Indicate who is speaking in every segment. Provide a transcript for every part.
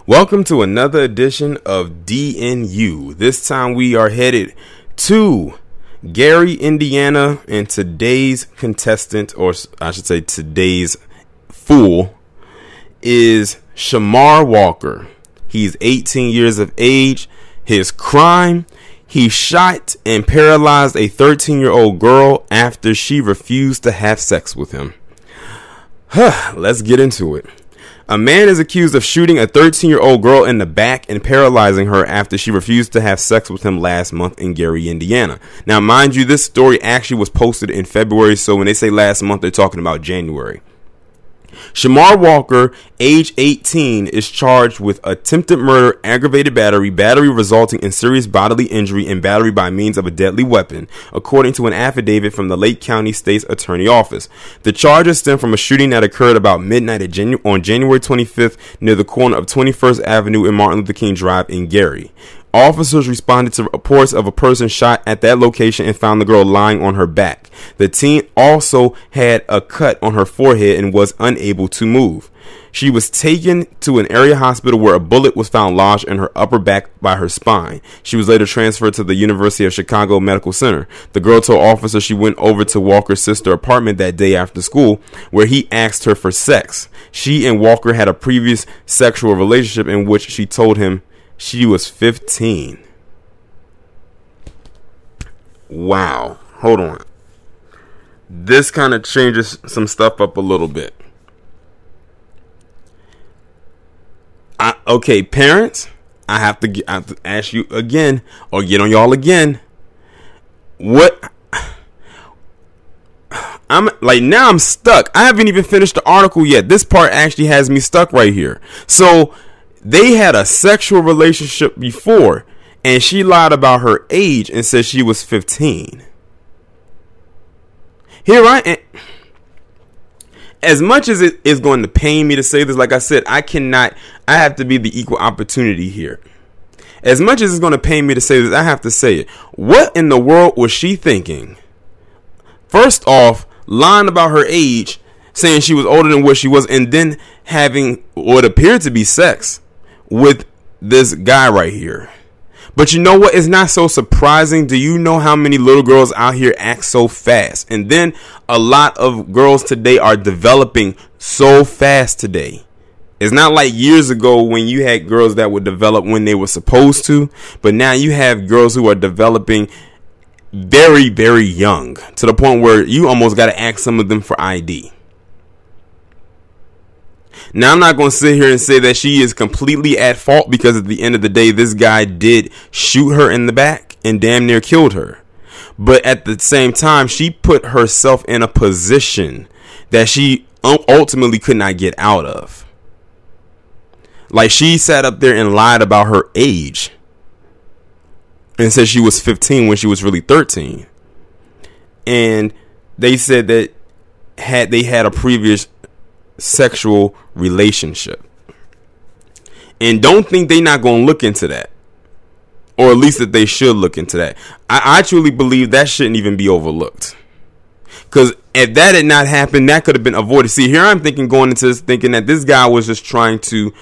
Speaker 1: Welcome to another edition of DNU. This time we are headed to Gary, Indiana, and today's contestant, or I should say today's fool, is Shamar Walker. He's 18 years of age. His crime: he shot and paralyzed a 13-year-old girl after she refused to have sex with him. Let's get into it. A man is accused of shooting a 13-year-old girl in the back and paralyzing her after she refused to have sex with him last month in Gary, Indiana. Now, mind you, this story actually was posted in February, so when they say last month, they're talking about January. Shamar Walker, age 18, is charged with attempted murder, aggravated battery, battery resulting in serious bodily injury, and battery by means of a deadly weapon, according to an affidavit from the Lake County State's Attorney Office. The charges stem from a shooting that occurred about midnight on January 25th near the corner of 21st Avenue and Martin Luther King Drive in Gary. Officers responded to reports of a person shot at that location and found the girl lying on her back. The teen also had a cut on her forehead and was unable to move. She was taken to an area hospital where a bullet was found lodged in her upper back by her spine. She was later transferred to the University of Chicago Medical Center. The girl told officers she went over to Walker's sister's apartment that day after school, where he asked her for sex. She and Walker had a previous sexual relationship in which she told him she was 15. Wow. Hold on. This kind of changes some stuff up a little bit. Okay, parents, I have to ask you again, or get on y'all again. What? Now I'm stuck. I haven't even finished the article yet. This part actually has me stuck right here. So they had a sexual relationship before, and she lied about her age and said she was 15. Here I am. As much as it is going to pain me to say this, like I said, I have to be the equal opportunity here. As much as it's going to pain me to say this, I have to say it. What in the world was she thinking? First off, lying about her age, saying she was older than what she was, and then having what appeared to be sex with this guy right here. But you know what? It's not so surprising. Do you know how many little girls out here act so fast? And then a lot of girls today are developing so fast today. It's not like years ago when you had girls that would develop when they were supposed to. But now you have girls who are developing very, very young, to the point where you almost got to ask some of them for ID. Now, I'm not going to sit here and say that she is completely at fault, because at the end of the day, this guy did shoot her in the back and damn near killed her. But at the same time, she put herself in a position that she ultimately could not get out of. Like, she sat up there and lied about her age and said she was 15 when she was really 13. And they said that they had a previous sexual relationship. And don't think they're not going to look into that, or at least that they should look into that. I truly believe that shouldn't even be overlooked, because if that had not happened, that could have been avoided. See, here I'm going into this thinking that this guy was just trying to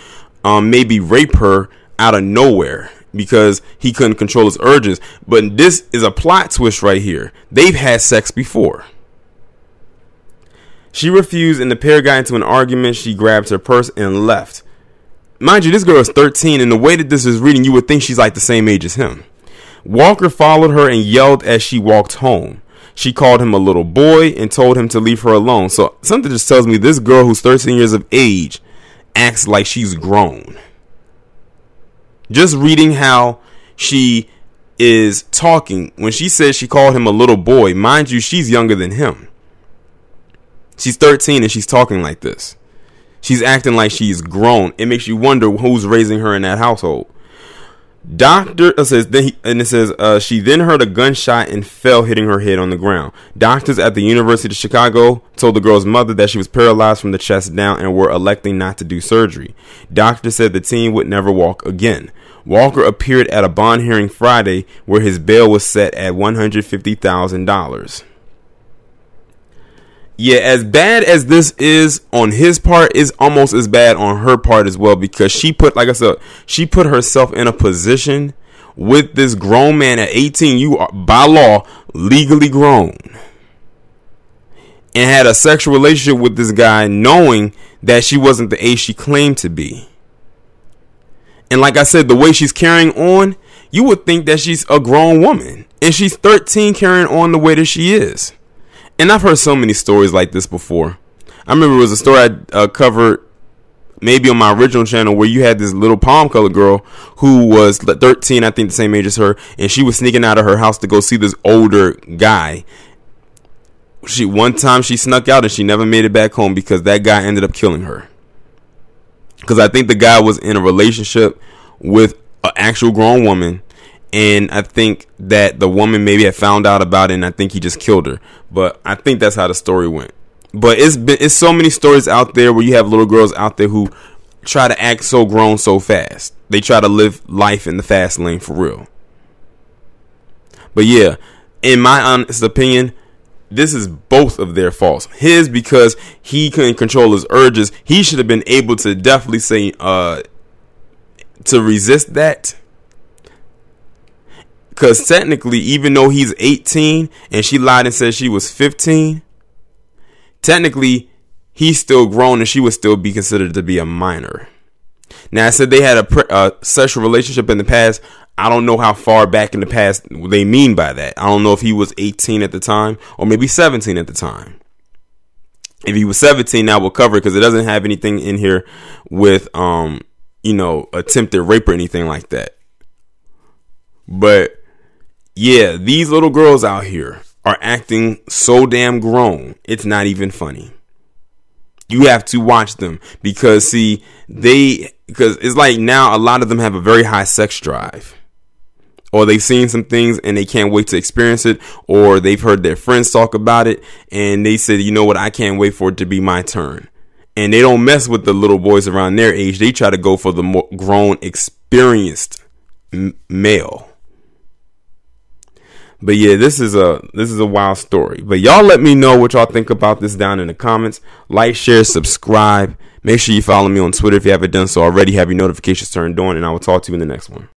Speaker 1: maybe rape her out of nowhere because he couldn't control his urges. But this is a plot twist right here. They've had sex before. She refused, and the pair got into an argument. She grabbed her purse and left. Mind you, this girl is 13, and the way that this is reading, you would think she's like the same age as him. Walker followed her and yelled as she walked home. She called him a little boy and told him to leave her alone. So something just tells me this girl who's 13 years of age acts like she's grown. Just reading how she is talking, when she says she called him a little boy, mind you, she's younger than him. She's 13 and she's talking like this. She's acting like she's grown. It makes you wonder who's raising her in that household. She then heard a gunshot and fell, hitting her head on the ground. Doctors at the University of Chicago told the girl's mother that she was paralyzed from the chest down and were electing not to do surgery. Doctors said the teen would never walk again. Walker appeared at a bond hearing Friday where his bail was set at $150,000. yeah, as bad as this is on his part, is almost as bad on her part as well, because she put, like I said, she put herself in a position with this grown man at 18. You are by law legally grown, and had a sexual relationship with this guy knowing that she wasn't the age she claimed to be. And like I said, the way she's carrying on, you would think that she's a grown woman, and she's 13 carrying on the way that she is. And I've heard so many stories like this before. I remember it was a story I covered maybe on my original channel, where you had this little palm colored girl who was 13, I think the same age as her, and she was sneaking out of her house to go see this older guy. One time she snuck out and she never made it back home because that guy ended up killing her. Because I think the guy was in a relationship with an actual grown woman, and I think that the woman maybe had found out about it, and I think he just killed her. But I think that's how the story went. But it's so many stories out there where you have little girls out there who try to act so grown so fast. They try to live life in the fast lane for real. But yeah, in my honest opinion, this is both of their faults. His, because he couldn't control his urges. He should have been able to definitely say to resist that. Because technically, even though he's 18 and she lied and said she was 15, technically he's still grown and she would still be considered to be a minor. Now, I said they had a sexual relationship in the past. I don't know how far back in the past they mean by that. I don't know if he was 18 at the time or maybe 17 at the time. If he was 17, now we'll cover it because it doesn't have anything in here with, attempted rape or anything like that. But yeah, these little girls out here are acting so damn grown, it's not even funny. You have to watch them because because it's like now a lot of them have a very high sex drive, or they've seen some things and they can't wait to experience it, or they've heard their friends talk about it and they said, you know what, I can't wait for it to be my turn. And they don't mess with the little boys around their age. They try to go for the more grown, experienced male. But yeah, this is a wild story. But y'all let me know what y'all think about this down in the comments. Like, share, subscribe. Make sure you follow me on Twitter if you haven't done so already. Have your notifications turned on, and I will talk to you in the next one.